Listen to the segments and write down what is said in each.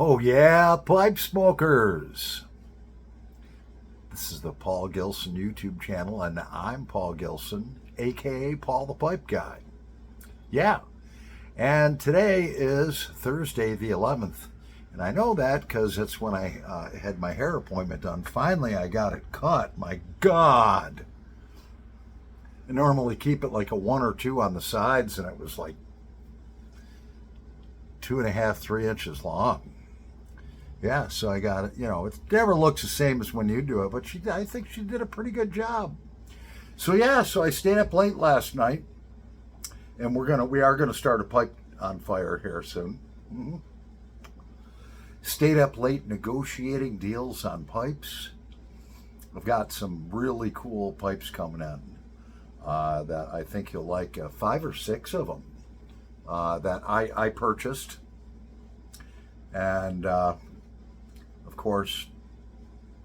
Oh, yeah, pipe smokers. This is the Paul Gilson YouTube channel, and I'm Paul Gilson, aka Paul the Pipe Guy. Yeah, and today is Thursday the 11th, and I know that because it's when I had my hair appointment done. Finally, I got it cut. My God. I normally keep it like a 1 or 2 on the sides, and it was like 2.5, 3 inches long. Yeah, so I got it. It never looks the same as when you do it, but I think she did a pretty good job. So yeah, so I stayed up late last night, and we are gonna start a pipe on fire here soon. Stayed up late negotiating deals on pipes. I've got some really cool pipes coming in that I think you'll like. 5 or 6 of them that I purchased, and of course,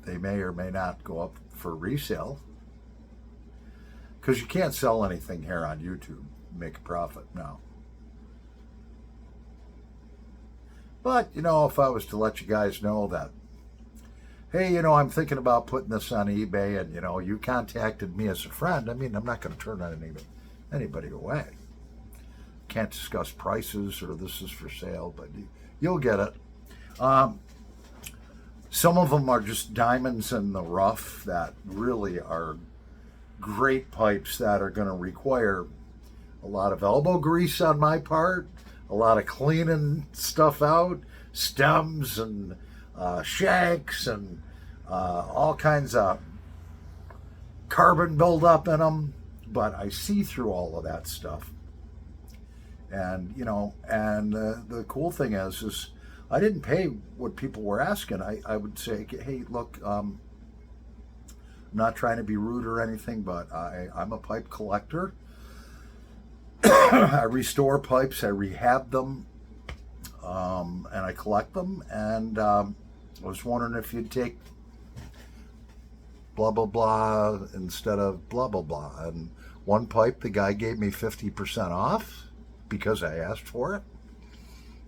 they may or may not go up for resale because you can't sell anything here on YouTube and make a profit now. But, if I was to let you guys know that, hey, I'm thinking about putting this on eBay, and, you contacted me as a friend, I'm not going to turn anybody away. Can't discuss prices or this is for sale, but you'll get it. Some of them are just diamonds in the rough that really are great pipes that are going to require a lot of elbow grease on my part, a lot of cleaning stuff out, stems and shanks and all kinds of carbon buildup in them. But I see through all of that stuff. And, the cool thing is I didn't pay what people were asking. I would say, hey, look, I'm not trying to be rude or anything, but I'm a pipe collector. I restore pipes, I rehab them, and I collect them. And I was wondering if you'd take blah, blah, blah instead of blah, blah, blah. And one pipe, the guy gave me 50% off because I asked for it.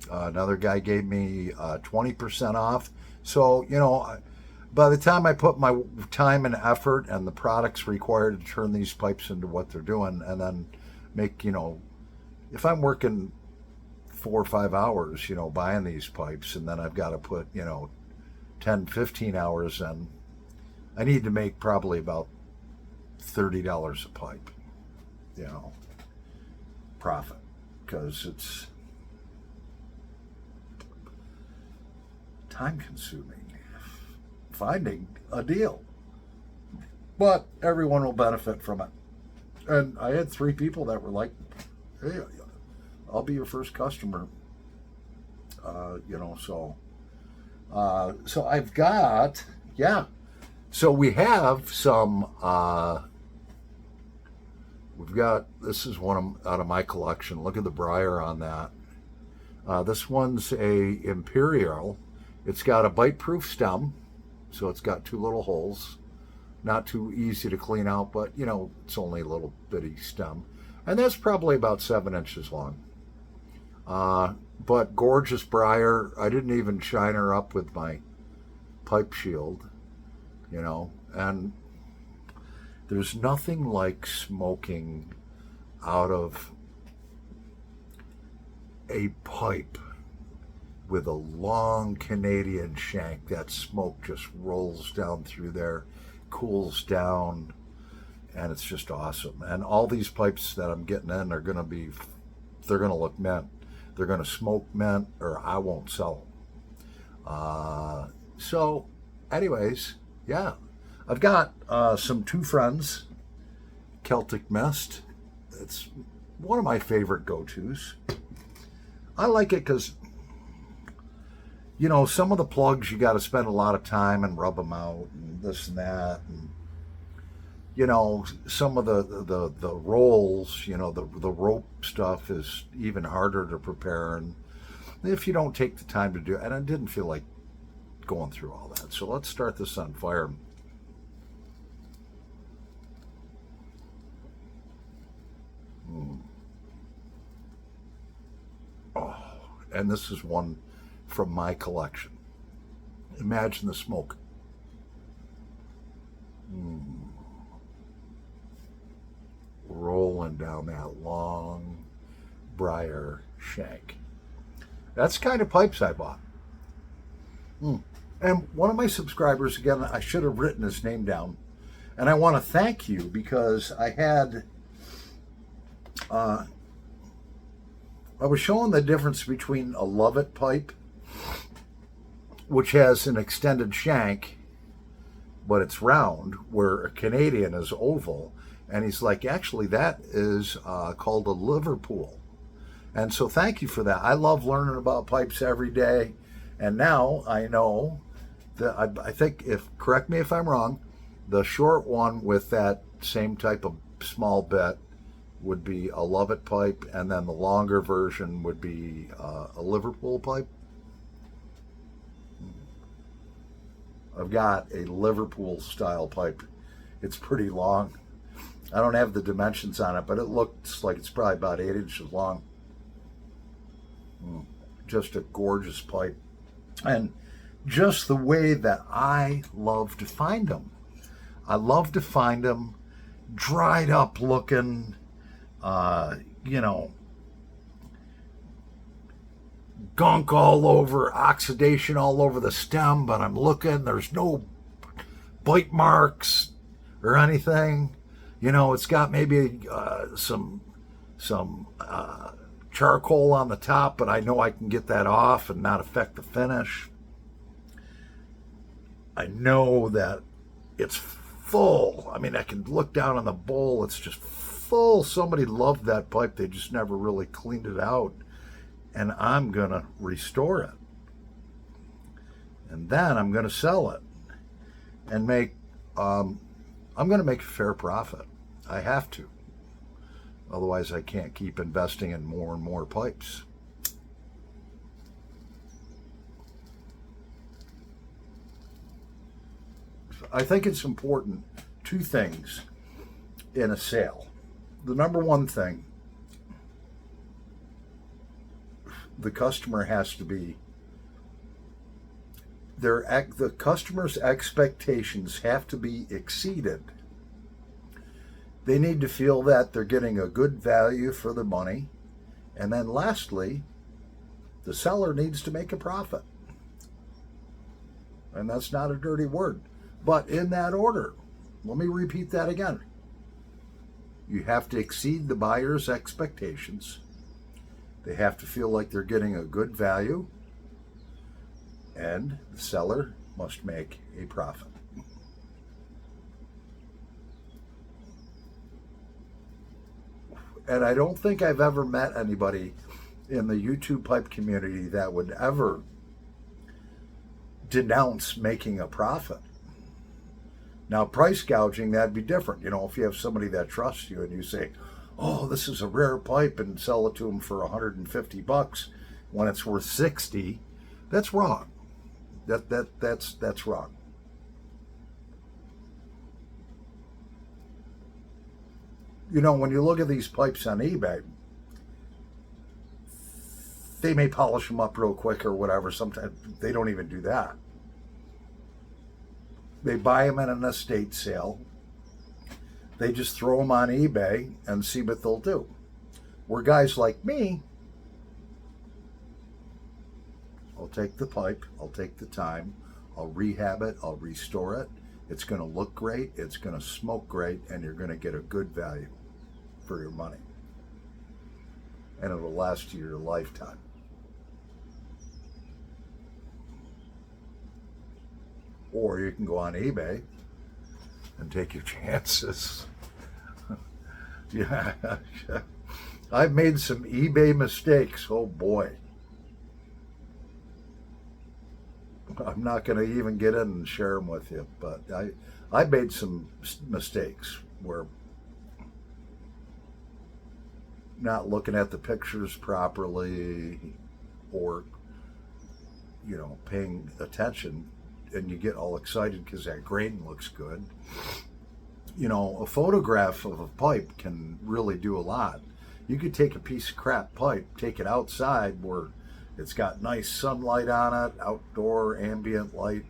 Another guy gave me 20% off. So, by the time I put my time and effort and the products required to turn these pipes into what they're doing, and then make, if I'm working 4 or 5 hours, buying these pipes, and then I've got to put, 10, 15 hours in, I need to make probably about $30 a pipe, profit, because it's time consuming finding a deal, but everyone will benefit from it. And I had 3 people that were like, hey, I'll be your first customer, so I've got, so we have some, this is one out of my collection. Look at the briar on that. This one's a Imperial. It's got a bite-proof stem, so it's got 2 little holes. Not too easy to clean out, but, it's only a little bitty stem. And that's probably about 7 inches long. But gorgeous briar. I didn't even shine her up with my pipe shield, and there's nothing like smoking out of a pipe with a long Canadian shank. That smoke just rolls down through there, cools down, and it's just awesome. And all these pipes that I'm getting in are going to they're going to look mint. They're going to smoke mint, or I won't sell them. So anyways, yeah, I've got some 2 Friends Celtic Mist. It's one of my favorite go-tos. I like it because, some of the plugs you got to spend a lot of time and rub them out and this and that, and some of the rolls, the rope stuff is even harder to prepare, and if you don't take the time to do it, and I didn't feel like going through all that. So let's start this on fire. Oh, and this is one from my collection. Imagine the smoke. Rolling down that long briar shank. That's the kind of pipes I bought. And one of my subscribers, again, I should have written his name down, and I want to thank you because I was showing the difference between a Lovett pipe, which has an extended shank, but it's round, where a Canadian is oval. And he's like, actually, that is called a Liverpool. And so thank you for that. I love learning about pipes every day. And now I know that I think, correct me if I'm wrong, the short one with that same type of small bit would be a Lovett pipe, and then the longer version would be a Liverpool pipe. I've got a Liverpool style pipe. It's pretty long. I don't have the dimensions on it, but it looks like it's probably about 8 inches long. Just a gorgeous pipe. And just the way that I love to find them. I love to find them dried up looking, gunk all over, oxidation all over the stem, but I'm looking, there's no bite marks or anything. It's got maybe some charcoal on the top, but I know I can get that off and not affect the finish. I know that it's full. I mean, I can look down on the bowl. It's just full. Somebody loved that pipe. They just never really cleaned it out. And I'm going to restore it. And then I'm going to sell it and I'm going to make a fair profit. I have to. Otherwise, I can't keep investing in more and more pipes. I think it's important, 2 things in a sale. The number one thing, the customer has to be, the customer's expectations have to be exceeded. They need to feel that they're getting a good value for the money. And then lastly, the seller needs to make a profit. And that's not a dirty word, but in that order. Let me repeat that again. You have to exceed the buyer's expectations. They have to feel like they're getting a good value. And the seller must make a profit. And I don't think I've ever met anybody in the YouTube pipe community that would ever denounce making a profit. Now, price gouging, that'd be different. If you have somebody that trusts you and you say, oh, this is a rare pipe, and sell it to them for $150 when it's worth $60, that's wrong. That's wrong. When you look at these pipes on eBay, they may polish them up real quick or whatever. Sometimes they don't even do that. They buy them in an estate sale. They just throw them on eBay and see what they'll do. Where guys like me, I'll take the pipe, I'll take the time, I'll rehab it, I'll restore it. It's going to look great, it's going to smoke great, and you're going to get a good value for your money. And it'll last you your lifetime. Or you can go on eBay and take your chances. Yeah, I've made some eBay mistakes. Oh boy. I'm not going to even get in and share them with you, but I made some mistakes where not looking at the pictures properly, or paying attention, and you get all excited because that grain looks good. A photograph of a pipe can really do a lot. You could take a piece of crap pipe, take it outside where It's got nice sunlight on it, outdoor ambient light,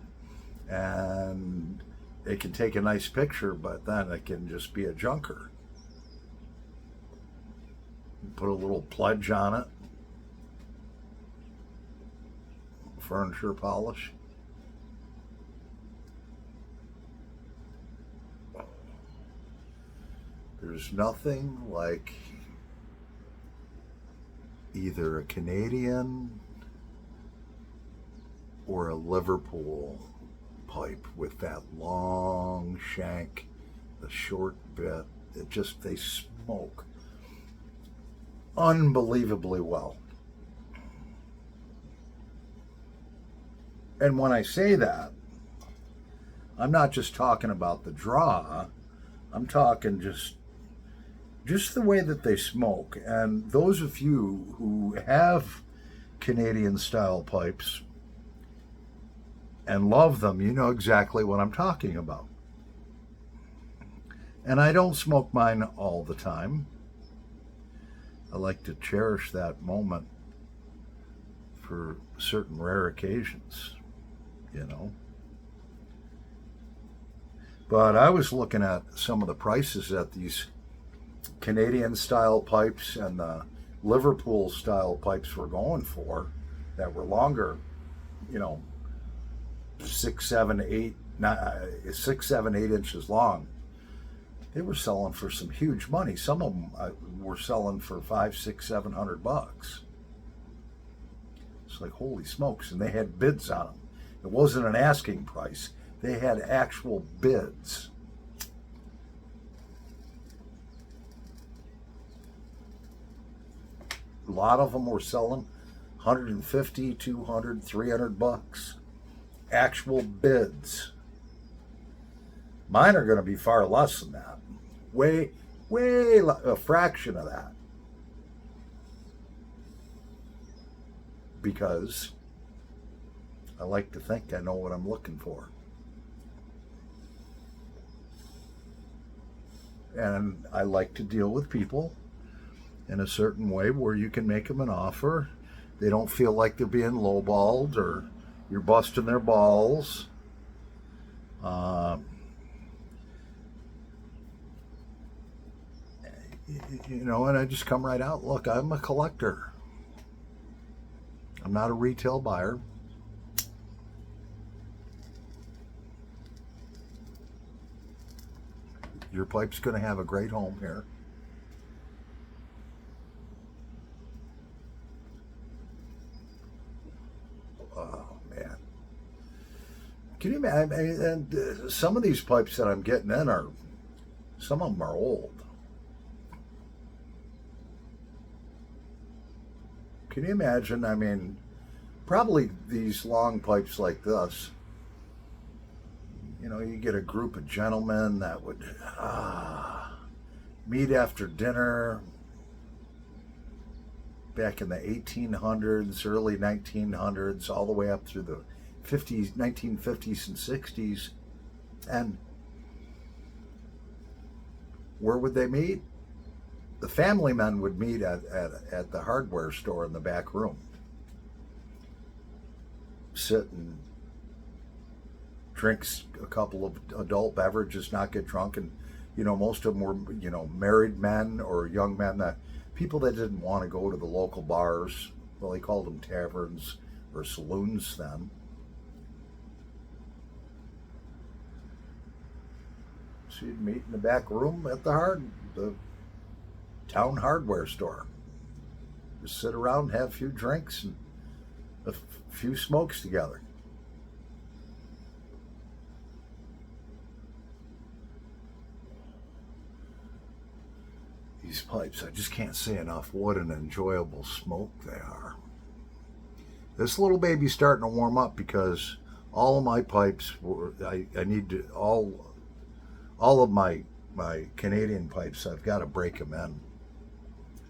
and it can take a nice picture, but then it can just be a junker. Put a little pledge on it, furniture polish. There's nothing like either a Canadian or a Liverpool pipe with that long shank, the short bit. They smoke unbelievably well. And when I say that, I'm not just talking about the draw, I'm talking just the way that they smoke. And those of you who have Canadian style pipes and love them, you know exactly what I'm talking about. And I don't smoke mine all the time. I like to cherish that moment for certain rare occasions, you know. But I was looking at some of the prices that these Canadian style pipes and the Liverpool style pipes were going for that were longer, you know, 6, 7, 8 inches long. They were selling for some huge money. Some of them were selling for $500, $600, $700. It's like, holy smokes. And they had bids on them. It wasn't an asking price. They had actual bids. A lot of them were selling $150, $200, $300. Actual bids. Mine are going to be far less than that. Way a fraction of that. Because I like to think I know what I'm looking for. And I like to deal with people in a certain way where you can make them an offer. They don't feel like they're being lowballed or you're busting their balls. You know, and I just come right out. Look, I'm a collector. I'm not a retail buyer. Your pipe's going to have a great home here. Oh, man. Can you imagine? And some of these pipes that I'm getting in some of them are old. Can you imagine? I mean, probably these long pipes like this, you know, you get a group of gentlemen that would meet after dinner back in the 1800s, early 1900s, all the way up through the 1950s and 60s. And where would they meet? The family men would meet at the hardware store in the back room. Sit and drink a couple of adult beverages, not get drunk. And, you know, most of them were, you know, married men or young men, people that didn't want to go to the local bars. Well, they called them taverns or saloons then. So you'd meet in the back room at the town hardware store. Just sit around, have a few drinks and a few smokes together. These pipes, I just can't say enough what an enjoyable smoke they are. This little baby's starting to warm up because all of my pipes I need to, all of my Canadian pipes, I've got to break them in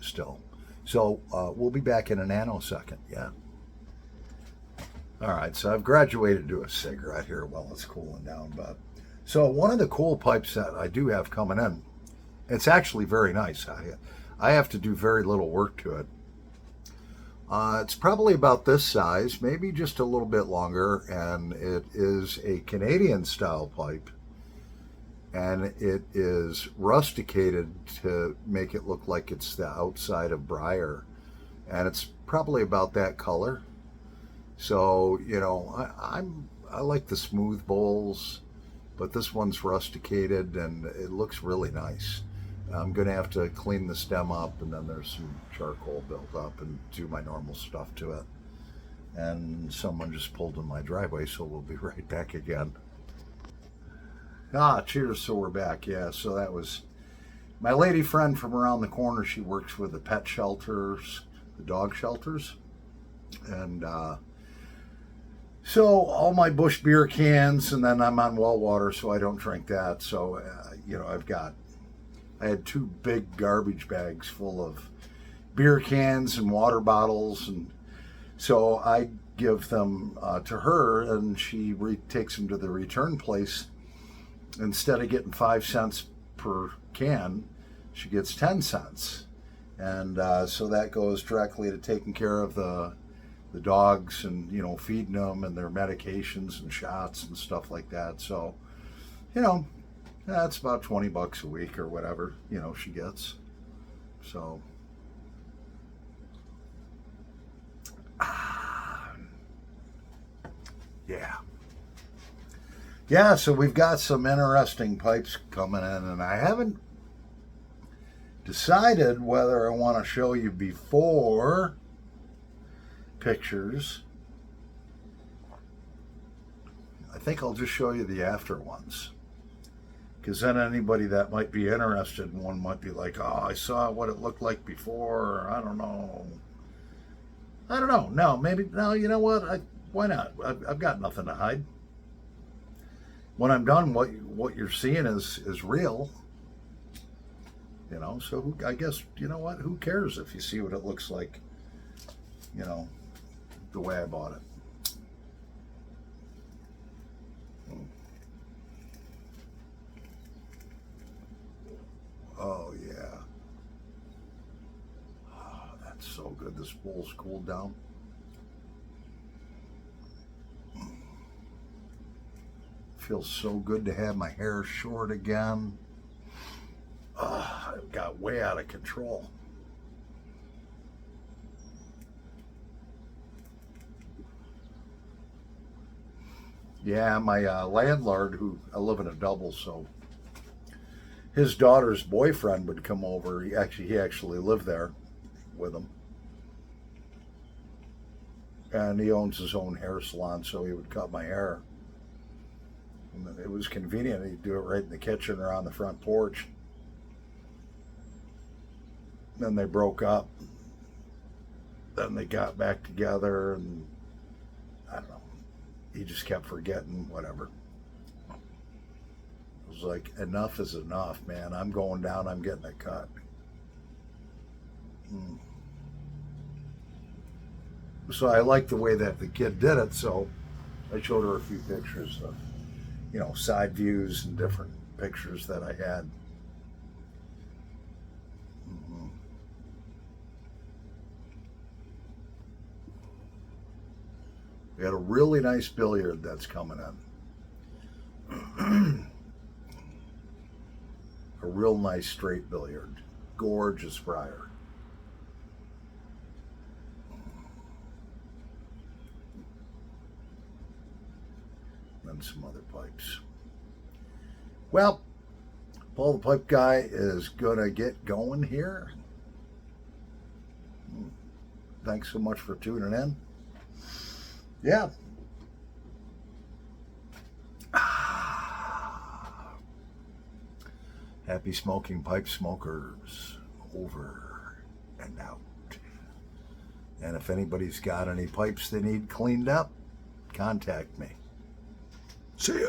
still. So we'll be back in a nanosecond. Yeah. All right, so I've graduated to a cigarette here while it's cooling down. But so one of the cool pipes that I do have coming in, it's actually very nice. I have to do very little work to it. It's probably about this size, maybe just a little bit longer, and it is a Canadian style pipe, and it is rusticated to make it look like it's the outside of briar, and it's probably about that color. So I like the smooth bowls, but this one's rusticated and it looks really nice. I'm going to have to clean the stem up, and then there's some charcoal built up, and do my normal stuff to it. And someone just pulled in my driveway, so we'll be right back again. Cheers, so we're back. Yeah, so that was my lady friend from around the corner. She works with the pet shelters, the dog shelters. And so all my Busch beer cans, and then I'm on well water, so I don't drink that. So, I had 2 big garbage bags full of beer cans and water bottles, and so I give them to her, and she takes them to the return place. Instead of getting 5 cents per can, she gets 10 cents, and so that goes directly to taking care of the dogs, and feeding them and their medications and shots and stuff like that. So that's about $20 a week or whatever, she gets. So, yeah. Yeah, so we've got some interesting pipes coming in, and I haven't decided whether I want to show you before pictures. I think I'll just show you the after ones, because then anybody that might be interested in one might be like, oh, I saw what it looked like before, or I don't know. No, maybe, no, you know what? Why not? I've got nothing to hide. When I'm done, what you're seeing is real. So I guess, what? Who cares if you see what it looks like, the way I bought it. Oh, yeah. Oh, that's so good. This bowl's cooled down. Feels so good to have my hair short again. It got way out of control. Yeah, my landlord, who I live in a double, so his daughter's boyfriend would come over. He actually lived there with him, and he owns his own hair salon, so he would cut my hair. And it was convenient. He'd do it right in the kitchen or on the front porch. Then they broke up. Then they got back together, and I don't know. He just kept forgetting, whatever. It was like, enough is enough, man. I'm going down. I'm getting a cut. So I liked the way that the kid did it, so I showed her a few pictures of, side views and different pictures that I had. We got a really nice billiard that's coming in. A real nice straight billiard. Gorgeous briar. And some other pipes. Well, Paul the Pipe Guy is gonna get going here. Thanks so much for tuning in. Yeah. Happy smoking, pipe smokers. Over and out. And if anybody's got any pipes they need cleaned up, contact me. See ya.